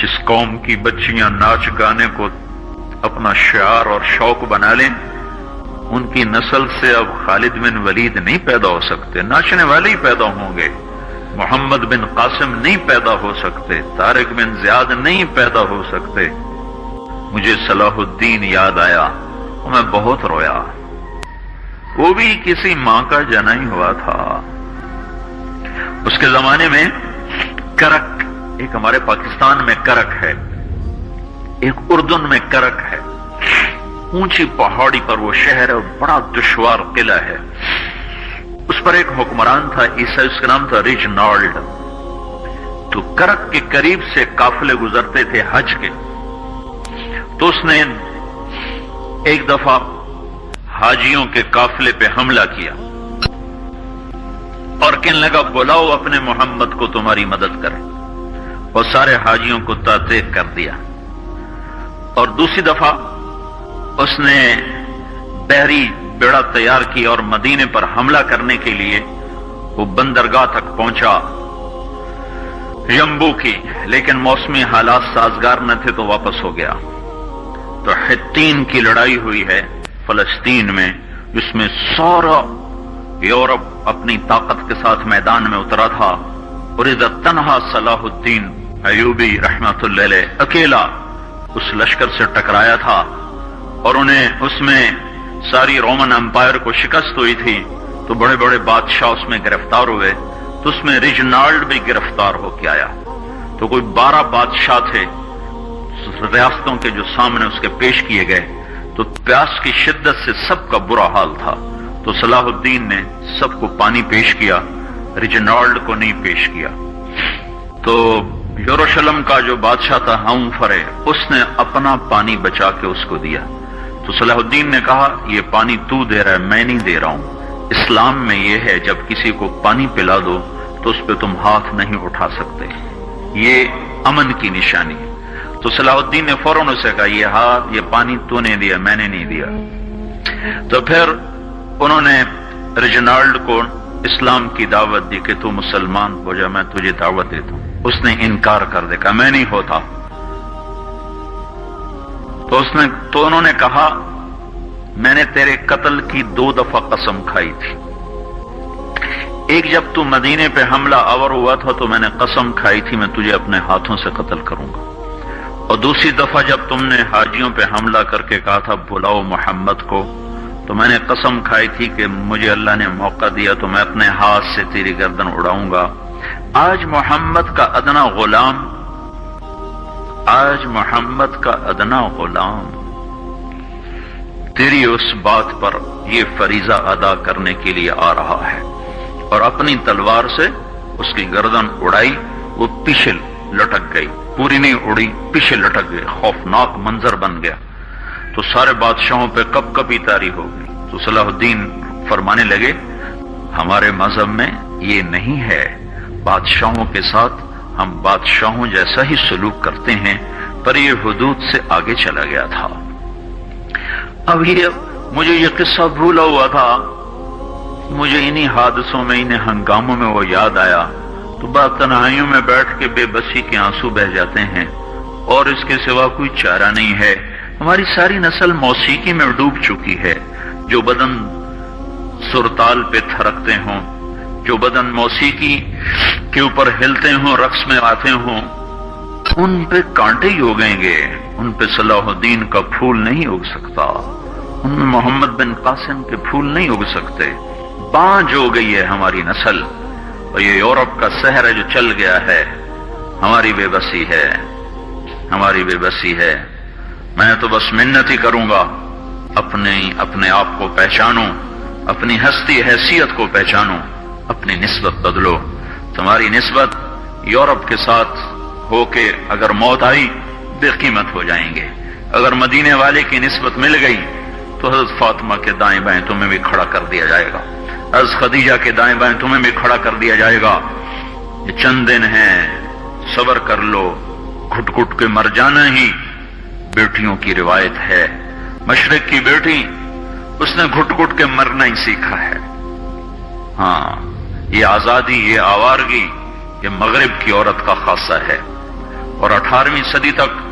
جس قوم کی بچیاں ناچ گانے کو اپنا شعار اور شوق بنا لیں، ان کی نسل سے اب خالد بن ولید نہیں پیدا ہو سکتے، ناچنے والے ہی پیدا ہوں گے۔ محمد بن قاسم نہیں پیدا ہو سکتے، طارق بن زیاد نہیں پیدا ہو سکتے۔ مجھے صلاح الدین یاد آیا، میں بہت رویا۔ وہ بھی کسی ماں کا جنا ہی ہوا تھا۔ اس کے زمانے میں کرک، ایک ہمارے پاکستان میں کرک ہے، ایک اردن میں کرک ہے، اونچی پہاڑی پر وہ شہر ہے، بڑا دشوار قلعہ ہے۔ اس پر ایک حکمران تھا عیسائی، اس کا نام تھا ریجنالڈ۔ تو کرک کے قریب سے قافلے گزرتے تھے حج کے، تو اس نے ایک دفعہ حاجیوں کے قافلے پہ حملہ کیا اور کہنے لگا بلاؤ اپنے محمد کو تمہاری مدد کرے، اور سارے حاجیوں کو تعطیق کر دیا۔ اور دوسری دفعہ اس نے بحری بیڑا تیار کی اور مدینے پر حملہ کرنے کے لیے وہ بندرگاہ تک پہنچا یمبو کی، لیکن موسمی حالات سازگار نہ تھے تو واپس ہو گیا۔ تو حطین کی لڑائی ہوئی ہے فلسطین میں، جس میں سارا یورپ اپنی طاقت کے ساتھ میدان میں اترا تھا، اور ادھر تنہا صلاح الدین ایوبی رحمت اللہ علیہ اکیلا اس لشکر سے ٹکرایا تھا، اور انہیں اس میں ساری رومن امپائر کو شکست ہوئی تھی۔ تو بڑے بڑے بادشاہ اس میں گرفتار ہوئے، تو اس میں ریجنالڈ بھی گرفتار ہو کے آیا۔ تو کوئی 12 بادشاہ تھے ریاستوں کے جو سامنے اس کے پیش کیے گئے، تو پیاس کی شدت سے سب کا برا حال تھا۔ تو صلاح الدین نے سب کو پانی پیش کیا، ریجنالڈ کو نہیں پیش کیا۔ تو یروشلم کا جو بادشاہ تھا ہمفرے، اس نے اپنا پانی بچا کے اس کو دیا۔ تو صلاح الدین نے کہا یہ پانی تو دے رہا ہے، میں نہیں دے رہا ہوں۔ اسلام میں یہ ہے جب کسی کو پانی پلا دو تو اس پہ تم ہاتھ نہیں اٹھا سکتے، یہ امن کی نشانی ہے۔ تو صلاح الدین نے فوراً اسے کہا یہ پانی تو نے دیا، میں نے نہیں دیا۔ تو پھر انہوں نے ریجنالڈ کو اسلام کی دعوت دی کہ تو مسلمان ہو جا، میں تجھے دعوت دیتا ہوں۔ اس نے انکار کر دیا، کہا میں نہیں ہوتا۔ تو انہوں نے کہا میں نے تیرے قتل کی 2 دفعہ قسم کھائی تھی۔ ایک جب تو مدینے پہ حملہ آور ہوا تھا تو میں نے قسم کھائی تھی میں تجھے اپنے ہاتھوں سے قتل کروں گا، اور دوسری دفعہ جب تم نے حاجیوں پہ حملہ کر کے کہا تھا بلاؤ محمد کو، تو میں نے قسم کھائی تھی کہ مجھے اللہ نے موقع دیا تو میں اپنے ہاتھ سے تیری گردن اڑاؤں گا۔ آج محمد کا ادنا غلام تیری اس بات پر یہ فریضہ ادا کرنے کے لیے آ رہا ہے، اور اپنی تلوار سے اس کی گردن اڑائی، وہ پیچھے لٹک گئی، پوری نہیں اڑی، پیچھے لٹک گئی، خوفناک منظر بن گیا۔ تو سارے بادشاہوں پہ کب کبھی طاری ہو گئی۔ تو صلاح الدین فرمانے لگے ہمارے مذہب میں یہ نہیں ہے، بادشاہوں کے ساتھ ہم بادشاہوں جیسا ہی سلوک کرتے ہیں، پر یہ حدود سے آگے چلا گیا تھا۔ اب مجھے یہ قصہ بھولا ہوا تھا، مجھے انہی حادثوں میں، انہی ہنگاموں میں وہ یاد آیا، تو بعد تنہائیوں میں بیٹھ کے بے بسی کے آنسو بہہ جاتے ہیں، اور اس کے سوا کوئی چارہ نہیں ہے۔ ہماری ساری نسل موسیقی میں ڈوب چکی ہے، جو بدن سرتال پہ تھرکتے ہوں، جو بدن موسیقی کے اوپر ہلتے ہوں، رقص میں آتے ہوں، ان پہ کانٹے ہی اگیں گے، ان پہ صلاح الدین کا پھول نہیں اگ سکتا، ان میں محمد بن قاسم کے پھول نہیں اگ سکتے۔ بانجھ ہو گئی ہے ہماری نسل، اور یہ یورپ کا سحر ہے جو چل گیا ہے، ہماری بے بسی ہے، ہماری بے بسی ہے۔ میں تو بس منت ہی کروں گا اپنے آپ کو پہچانو، اپنی ہستی حیثیت کو پہچانو، اپنی نسبت بدلو۔ تمہاری نسبت یورپ کے ساتھ ہو کے اگر موت آئی بے قیمت ہو جائیں گے۔ اگر مدینے والے کی نسبت مل گئی تو حضرت فاطمہ کے دائیں بائیں تمہیں بھی کھڑا کر دیا جائے گا، حضرت خدیجہ کے دائیں بائیں تمہیں بھی کھڑا کر دیا جائے گا۔ یہ چند دن ہیں، صبر کر لو، گھٹ گھٹ کے مر جانا ہی بیٹیوں کی روایت ہے۔ مشرق کی بیٹی اس نے گھٹ گھٹ کے مرنا ہی سیکھا ہے۔ ہاں، یہ آزادی، یہ آوارگی، یہ مغرب کی عورت کا خاصہ ہے۔ اور 18ویں صدی تک